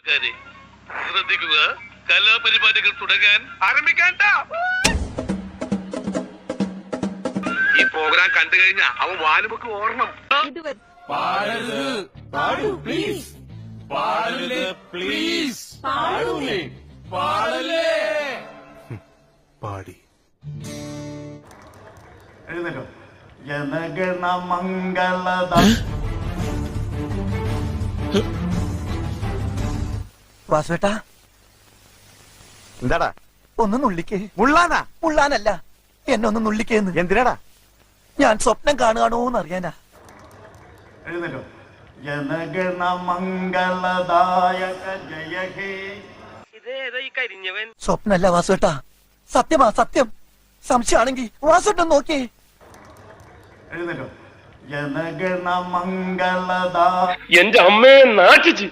നാട്ടുകാരെ ശ്രദ്ധിക്കുക, കലാപരിപാടികൾ തുടങ്ങാൻ ആരംഭിക്കാൻ. ഈ പ്രോഗ്രാം കണ്ടു കഴിഞ്ഞാ അവൻ വാലുമുക്ക് ഓർണം. പാടി എഴുന്നേറ്റോ. ജനഗണ മംഗളദ. വാസുവേട്ടാ, എന്താടാ ഒന്ന് നുള്ളിക്കേ. മുള്ളാനാ? മുള്ളാനല്ല, എന്നെ ഒന്ന് നുള്ളിക്കേന്ന്. എന്തിനാടാ? ഞാൻ സ്വപ്നം കാണുകയാണോന്ന് അറിയാനാ. എഴുന്നേറ്റോ. ജനഗണ മംഗളദായക ജയ ഹേ. സ്വപ്നല്ല വാസുവേട്ടാ, സത്യമാ സത്യം. സംശയമാണെങ്കിൽ വാസുവേട്ടൻ നോക്കിയേ. എഴുന്നേറ്റോ. ജനഗണ മംഗളദാ. എന്റെ അമ്മയെ നാട്ടിച്ച്